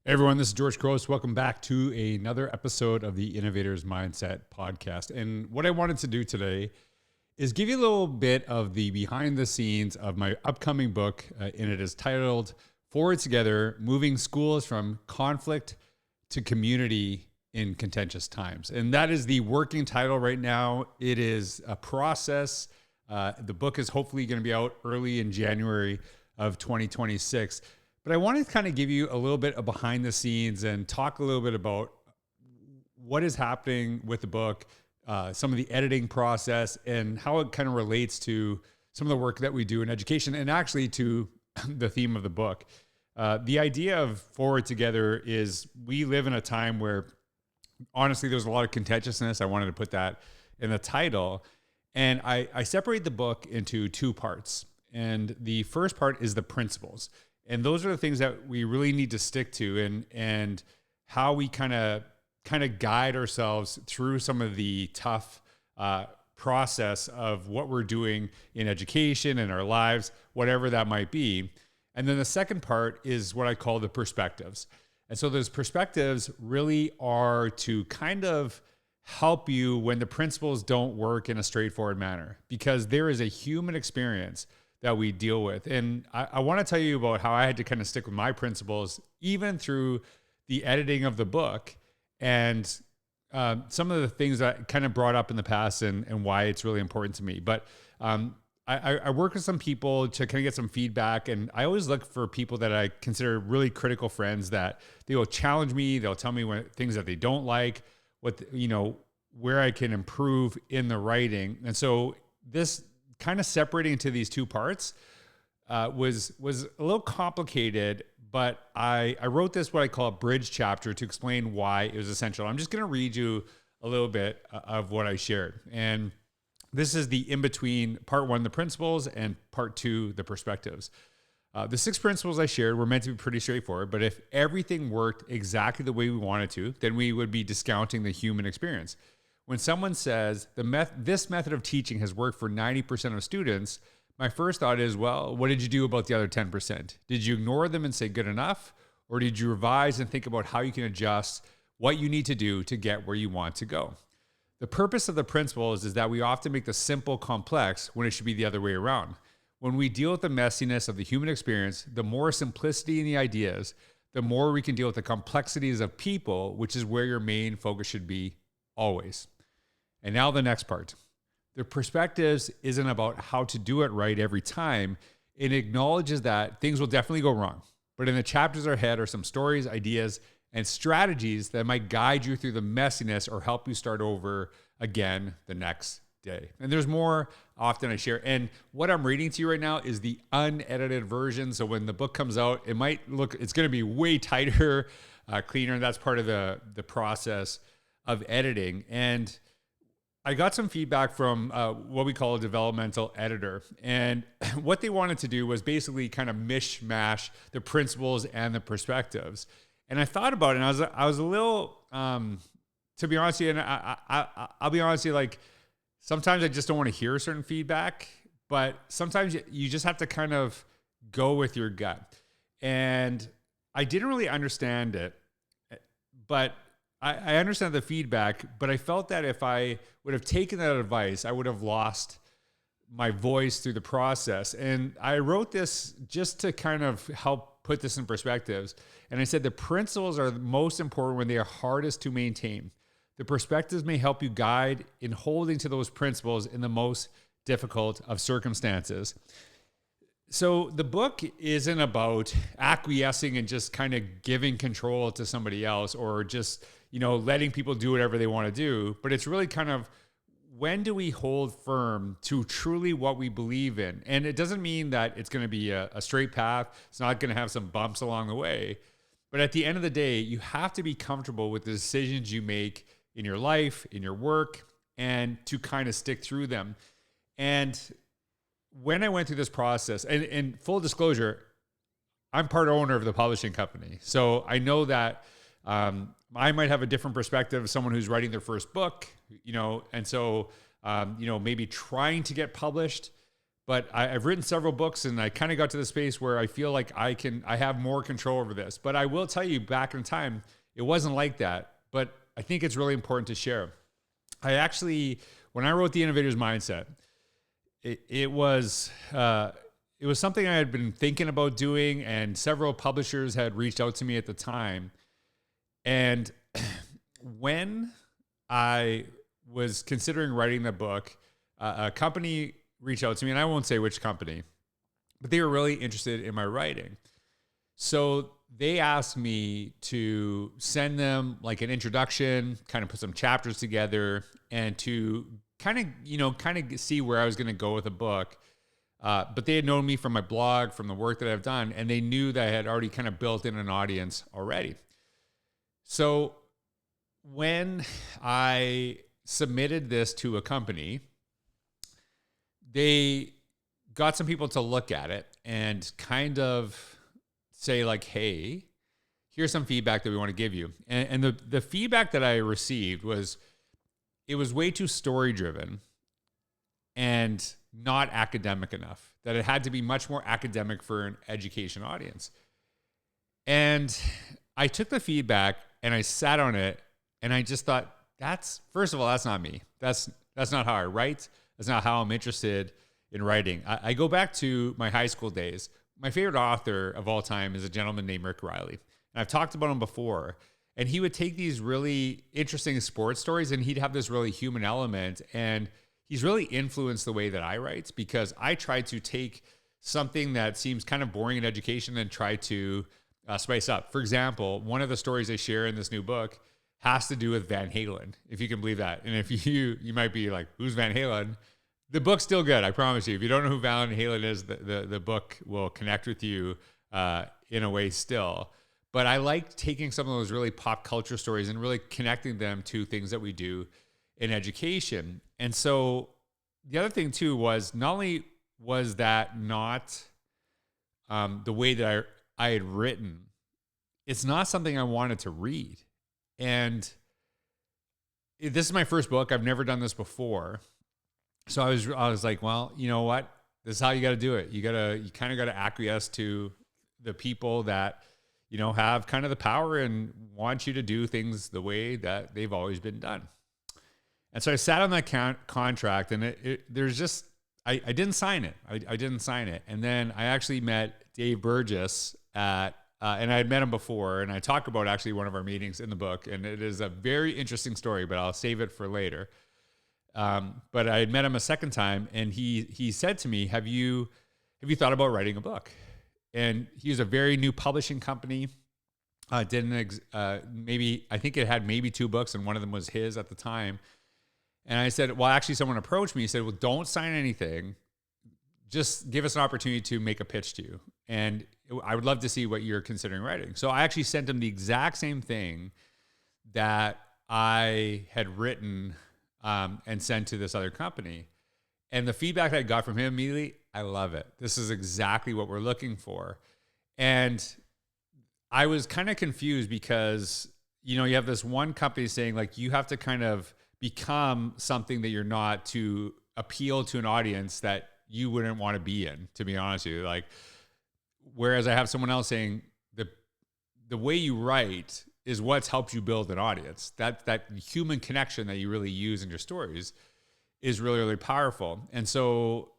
Hey everyone, this is George Couros. Welcome back to another episode of the Innovator's Mindset podcast. And what I wanted to do today is give you a little bit of the behind the scenes of my upcoming book, and it is titled Forward Together, Moving Schools from Conflict to Community in Contentious Times. And that is the working title right now. It is a process. The book is hopefully going to be out early in January of 2026. But I want to kind of give you a little bit of behind the scenes and talk a little bit about what is happening with the book, some of the editing process, and how it kind of relates to some of the work that we do in education and actually to the theme of the book. The idea of Forward Together is we live in a time where, honestly, there's a lot of contentiousness. I wanted to put that in the title. And I separate the book into two parts. And the first part is the principles. And those are the things that we really need to stick to and how we kind of guide ourselves through some of the tough process of what we're doing in education, in our lives, whatever that might be. And then the second part is what I call the perspectives. And so those perspectives really are to kind of help you when the principles don't work in a straightforward manner, because there is a human experience that we deal with. And I want to tell you about how I had to kind of stick with my principles, even through the editing of the book, and some of the things that I kind of brought up in the past and why it's really important to me. But I work with some people to kind of get some feedback, and I always look for people that I consider really critical friends that they will challenge me. They'll tell me things that they don't like, where I can improve in the writing. And so this kind of separating into these two parts was a little complicated, but I wrote this, what I call a bridge chapter, to explain why it was essential. I'm just going to read you a little bit of what I shared. And this is the in-between part one, the principles, and part two, the perspectives. The 6 principles I shared were meant to be pretty straightforward, but if everything worked exactly the way we wanted to, then we would be discounting the human experience. When someone says this method of teaching has worked for 90% of students, my first thought is, well, what did you do about the other 10%? Did you ignore them and say good enough? Or did you revise and think about how you can adjust what you need to do to get where you want to go? The purpose of the principles is that we often make the simple complex when it should be the other way around. When we deal with the messiness of the human experience, the more simplicity in the ideas, the more we can deal with the complexities of people, which is where your main focus should be always. And now the next part. The perspectives isn't about how to do it right every time. It acknowledges that things will definitely go wrong. But in the chapters ahead are some stories, ideas, and strategies that might guide you through the messiness or help you start over again the next day. And there's more often I share. And what I'm reading to you right now is the unedited version. So when the book comes out, it's going to be way tighter, cleaner. And that's part of the process of editing. And I got some feedback from what we call a developmental editor. And what they wanted to do was basically kind of mishmash the principles and the perspectives. And I thought about it, and I was a little, to be honest with you, and I'll be honest with you, like, sometimes I just don't want to hear certain feedback, but sometimes you just have to kind of go with your gut. And I didn't really understand it, but I understand the feedback, but I felt that if I would have taken that advice, I would have lost my voice through the process. And I wrote this just to kind of help put this in perspectives. And I said the principles are most important when they are hardest to maintain. The perspectives may help you guide in holding to those principles in the most difficult of circumstances. So the book isn't about acquiescing and just kind of giving control to somebody else, or just, letting people do whatever they want to do. But it's really kind of, when do we hold firm to truly what we believe in? And it doesn't mean that it's going to be a straight path. It's not going to have some bumps along the way. But at the end of the day, you have to be comfortable with the decisions you make in your life, in your work, and to kind of stick through them. And when I went through this process, and full disclosure, I'm part owner of the publishing company. So I know that I might have a different perspective of someone who's writing their first book, and so, maybe trying to get published. but I've written several books, and I kind of got to the space where I feel like I have more control over this. But I will tell you, back in time, it wasn't like that. But I think it's really important to share. I actually, when I wrote The Innovator's Mindset, it was something I had been thinking about doing, and several publishers had reached out to me at the time. And when I was considering writing the book, a company reached out to me, and I won't say which company, but they were really interested in my writing. So they asked me to send them like an introduction, kind of put some chapters together, and to kind of see where I was going to go with the book. But they had known me from my blog, from the work that I've done, and they knew that I had already kind of built in an audience already. So when I submitted this to a company, they got some people to look at it and kind of say like, hey, here's some feedback that we want to give you. And the feedback that I received was, it was way too story driven and not academic enough, that it had to be much more academic for an education audience. And I took the feedback and I sat on it, and I just thought, first of all, that's not me. That's not how I write. That's not how I'm interested in writing. I go back to my high school days. My favorite author of all time is a gentleman named Rick Riley. And I've talked about him before. And he would take these really interesting sports stories, and he'd have this really human element. And he's really influenced the way that I write, because I try to take something that seems kind of boring in education and try to spice up. For example, one of the stories I share in this new book has to do with Van Halen, if you can believe that. And if you might be like, who's Van Halen? The book's still good, I promise you. If you don't know who Van Halen is, the book will connect with you in a way still. But I like taking some of those really pop culture stories and really connecting them to things that we do in education. And so the other thing too was, not only was that not the way that I had written, it's not something I wanted to read. And this is my first book. I've never done this before. So I was like, well, you know what? This is how you got to do it. You kind of got to acquiesce to the people that, have kind of the power and want you to do things the way that they've always been done. And so I sat on that contract, and I didn't sign it. I didn't sign it. And then I actually met Dave Burgess and I had met him before, and I talk about actually one of our meetings in the book, and it is a very interesting story, but I'll save it for later. But I had met him a second time, and he said to me, have you thought about writing a book? And he was a very new publishing company. I think it had maybe 2 books, and one of them was his at the time. And I said, well, actually someone approached me. He said, well, don't sign anything. Just give us an opportunity to make a pitch to you. And I would love to see what you're considering writing. So I actually sent him the exact same thing that I had written and sent to this other company. And the feedback that I got from him immediately, I love it. This is exactly what we're looking for. And I was kind of confused because, you have this one company saying like, you have to kind of become something that you're not to appeal to an audience that you wouldn't want to be in, to be honest with you. Like, whereas I have someone else saying the way you write is what's helped you build an audience. That human connection that you really use in your stories is really, really powerful. And so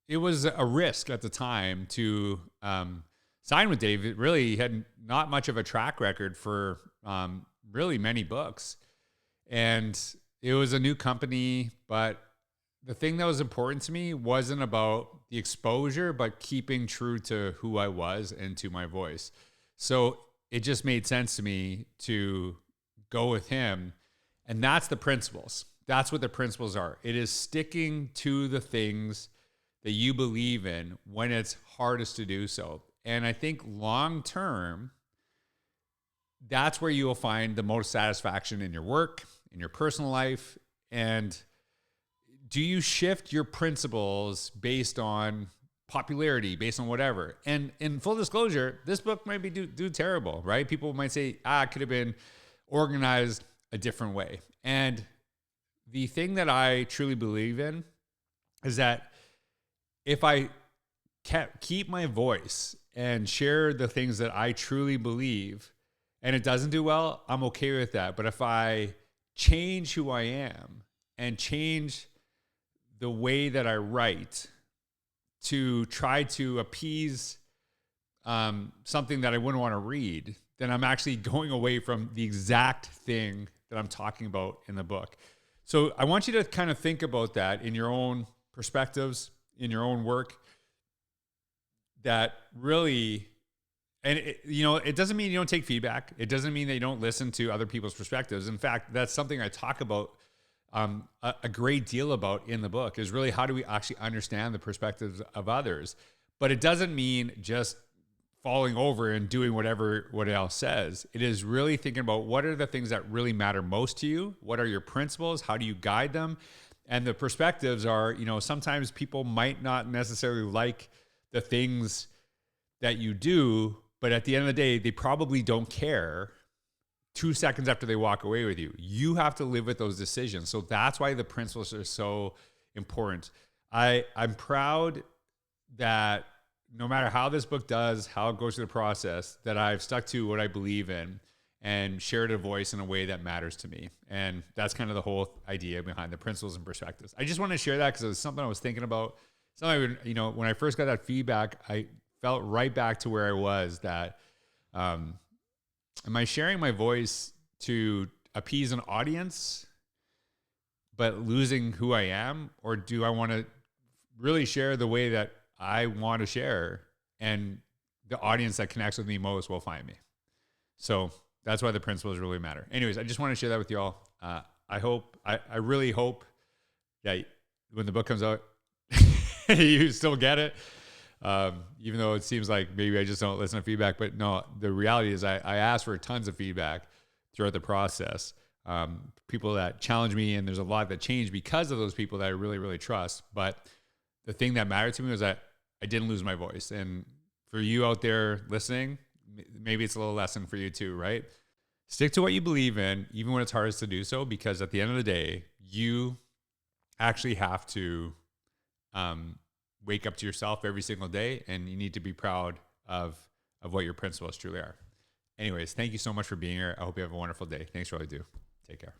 it was a risk at the time to sign with Dave. It really had not much of a track record for really many books. And it was a new company, but the thing that was important to me wasn't about the exposure, but keeping true to who I was and to my voice. So it just made sense to me to go with him. And that's the principles. That's what the principles are. It is sticking to the things that you believe in when it's hardest to do so. And I think long term, that's where you will find the most satisfaction in your work, in your personal life. And do you shift your principles based on popularity, based on whatever? And in full disclosure, this book might be do terrible, right? People might say, it could have been organized a different way. And the thing that I truly believe in is that if I keep my voice and share the things that I truly believe and it doesn't do well, I'm okay with that. But if I change who I am and change the way that I write to try to appease something that I wouldn't want to read, then I'm actually going away from the exact thing that I'm talking about in the book. So I want you to kind of think about that in your own perspectives, in your own work, that really, and it doesn't mean you don't take feedback. It doesn't mean that you don't listen to other people's perspectives. In fact, that's something I talk about a great deal about in the book, is really how do we actually understand the perspectives of others. But it doesn't mean just falling over and doing what else says. It is really thinking about what are the things that really matter most to you? What are your principles? How do you guide them? And the perspectives are, sometimes people might not necessarily like the things that you do, but at the end of the day, they probably don't care 2 seconds after they walk away with you. You have to live with those decisions. So that's why the principles are so important. I'm proud that no matter how this book does, how it goes through the process, that I've stuck to what I believe in and shared a voice in a way that matters to me. And that's kind of the whole idea behind the principles and perspectives. I just want to share that because it was something I was thinking about. Something, when I first got that feedback, I felt right back to where I was, that am I sharing my voice to appease an audience, but losing who I am? Or do I want to really share the way that I want to share, and the audience that connects with me most will find me? So that's why the principles really matter. Anyways, I just want to share that with y'all. I really hope that when the book comes out, you still get it. Even though it seems like maybe I just don't listen to feedback, but no, the reality is I ask for tons of feedback throughout the process. People that challenge me, and there's a lot that change because of those people that I really, really trust. But the thing that mattered to me was that I didn't lose my voice. And for you out there listening, maybe it's a little lesson for you too, right? Stick to what you believe in, even when it's hardest to do so, because at the end of the day, you actually have to wake up to yourself every single day, and you need to be proud of what your principles truly are. Anyways, thank you so much for being here. I hope you have a wonderful day. Thanks for all you do. Take care.